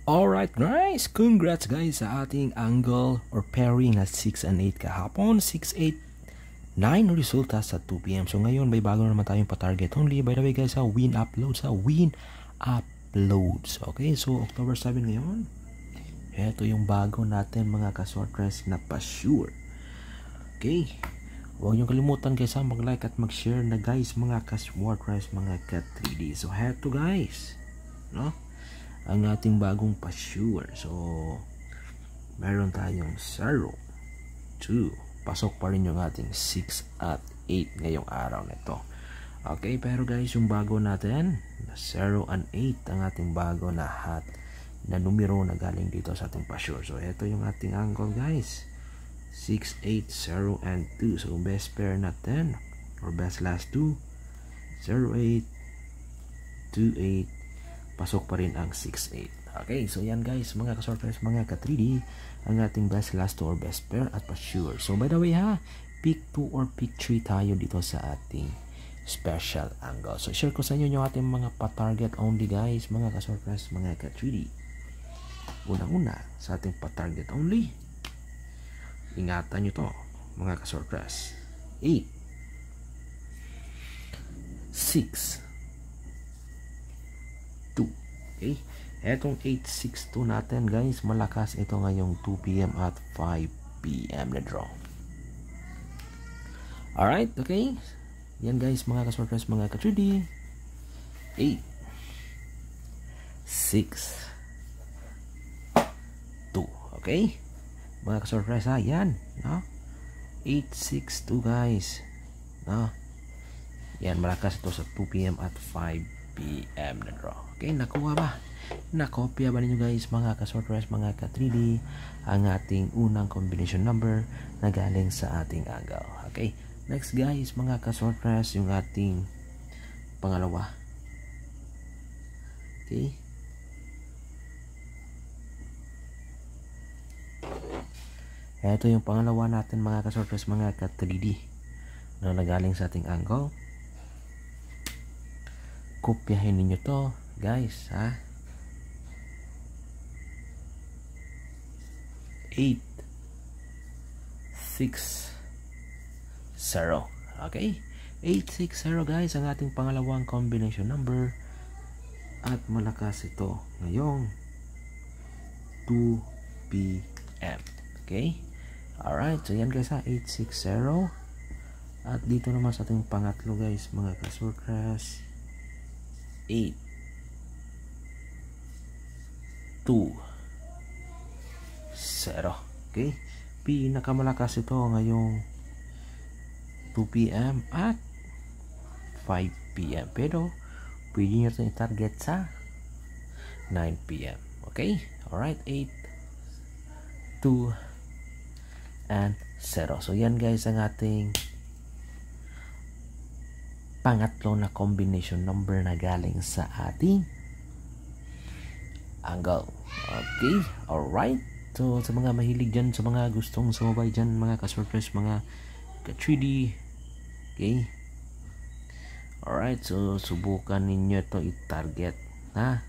Alright guys, congrats guys sa ating angle or pairing na 6 and 8 kahapon. 6, 8, 9 resulta sa 2 PM. So ngayon may bago naman tayong pa-target only. By the way guys, sa win uploads. Okay, so October 7 ngayon. Ito yung bago natin mga ka-sortress na pa-sure. Okay, huwag nyo kalimutan guys mag-like at mag-share na guys mga ka-sortress, mga ka-3D. So heto guys, no? Ang ating bagong pa-sure. So meron tayong 0, 2, pasok pa rin yung ating 6 at 8 ngayong araw nito. Okay, pero guys yung bago natin 0 and 8 ang ating bago na hot na numero na galing dito sa ating pa-sure. So ito yung ating angle guys, 6, 8, 0 and 2. So best pair natin or best last 2, 0, 8, 2, 8, pasok pa rin ang 6-8. Okay, so yan guys, mga ka-sortress, mga ka-3D, ang ating best last 2 or best pair at pa-sure. So by the way ha, pick 2 or pick 3 tayo dito sa ating special angle. So share ko sa inyo yung ating mga pa-target only guys, mga ka-sortress, mga ka-3D. Unang-una, sa ating pa-target only, ingatan nyo to, mga ka-sortress. 8, 6, okay, etong 862 natin guys, malakas ito ngayong 2 PM at 5 PM na draw. Alright, okay, yan guys mga ka-sortress, mga ka-3D. 8, 6, 2, okay mga ka-sortress ha, yan, no? 862 guys, no? Yan, malakas ito sa 2 PM at 5 PM na draw. Okay, nakuha ba? Nakopya ba ninyo guys mga ka-sortress, mga ka-3D ang ating unang combination number na galing sa ating angle. Okay, next guys mga ka-sortress, yung ating pangalawa. Okay, ito yung pangalawa natin mga ka-sortress, mga ka-3D na nagaling sa ating angle. Kopyahin ninyo to guys ha. 8, 6, 0. Okay, 860 guys ang ating pangalawang combination number at malakas ito ngayong 2 PM. Okay, alright, so yan guys ha, 860. At dito naman sa ating pangatlo guys mga ka-sortress, 8, 2, 0. Okay, pinakamalakas ito ngayong 2 PM at 5 PM, pero pwede nyo itong i-target sa 9 PM. Okay, alright, 8, 2 and 0. So yan guys ang ating pangatlo na combination number na galing sa ating angle. Okay, alright. So sa mga mahilig dyan, sa mga gustong sumabay dyan, mga ka-sortress, mga ka-3D, okay, alright, so subukan ninyo ito i-target ha.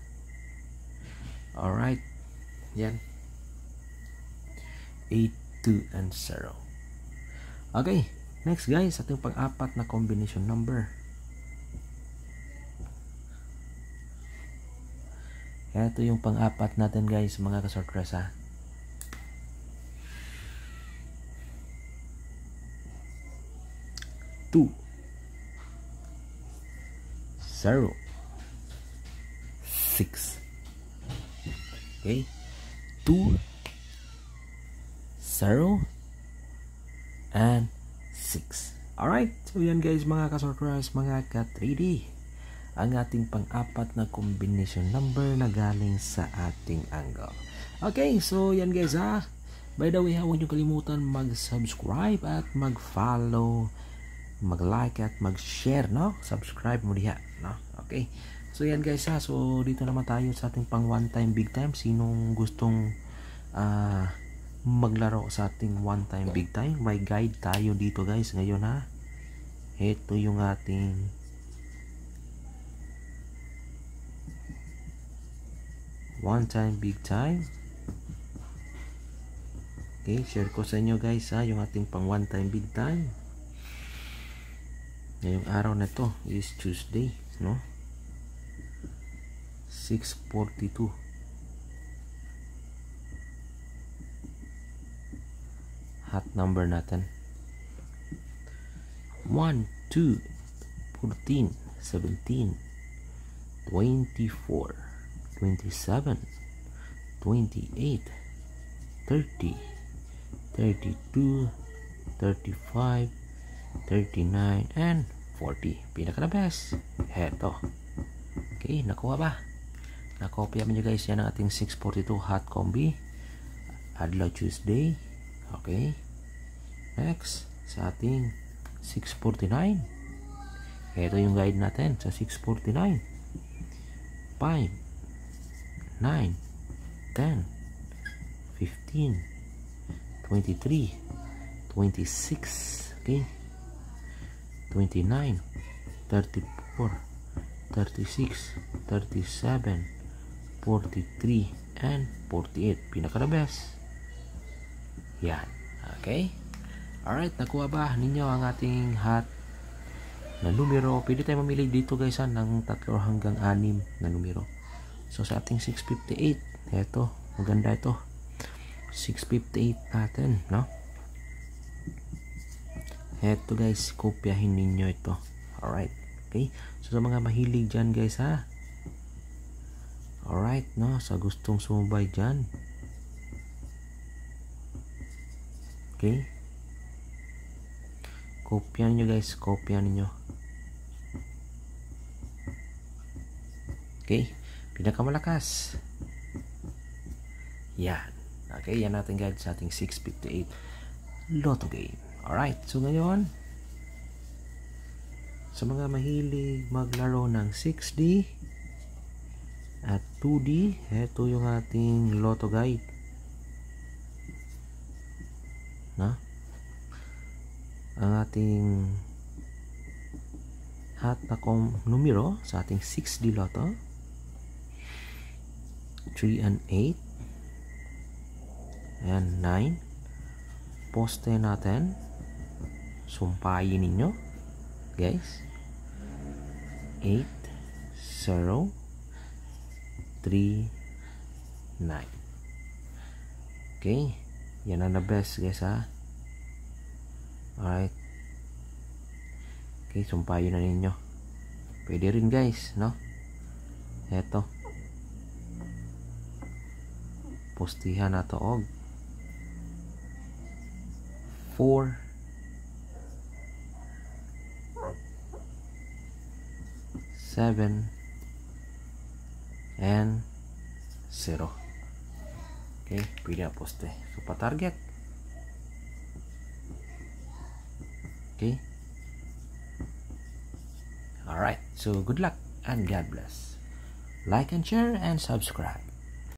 Alright, yan, 8, 2 and 0. Okay, next guys, ating pang-apat na combination number. Ito yung pang-apat natin guys mga ka-sortress ha. 2, 0, 6. Okay, 2, 0 and 6. Alright, so yan guys mga ka-sortress, mga ka-3D, ang ating pang-apat na combination number na galing sa ating angle. Okay, so yan guys ha. By the way, huwag nyo kalimutan mag-subscribe at mag-follow, mag-like at mag-share, no? Subscribe mo diha, no? Okay, so yan guys ha. So dito naman tayo sa ating pang one time big time. Sinong gustong maglaro sa ating one time big time, may guide tayo dito guys ngayon ha. Ito yung ating one time big time. Okay, share ko sa inyo guys ha, yung ating pang one time big time. Ngayong araw na to is Tuesday, no? 6:42. Hot number natin 1, 2, 14, 17, 24, 27, 28, 30, 32, 35, 39, and 40. Pinaka na best. Heto. Okay, nakuha ba? Nakopya mo nyo guys yan ang ating 642 hot combi. Adlaw Tuesday. Okay. Next, sa ating 649. Heto yung guide natin sa 649. 5, 9, 10, 15, 23, 26, okay, 29, 34, 36, 37, 43, and 48. Pinaka the best. Yan. Okay. Alright, nakuha ba ninyo ang ating hot na numero? Pwede tayo mamili dito guys ng 3 hanggang 6 na numero. So sa ating 658, eto, maganda ito. 658 natin, no? Eto guys, kopyahin ninyo ito. Alright, okay? So sa mga mahilig dyan guys ha. Alright, no? Sa gustong sumubay dyan. Okay? Kopya ninyo guys, kopya ninyo. Okay? Pinakamalakas. Yan. Okay, yan natin guys sa ating 658 Lotto game. Alright, so ngayon sa mga mahilig maglaro ng 6D at 2D, ito yung ating Lotto guide. Na? Ang ating hot na numero sa ating 6D Lotto, 3 and 8 and 9. Poste natin, sumpayin ninyo guys. 8, 0, 3, 9. Okay, yan ang the best guys ha. Alright, okay, sumpayin na ninyo. Pwede rin guys, no? Eto, postihan na to og 4, 7, and 0. Okay, pwede na poste. So pa-target. Okay. Alright, so good luck and God bless. Like and share and subscribe.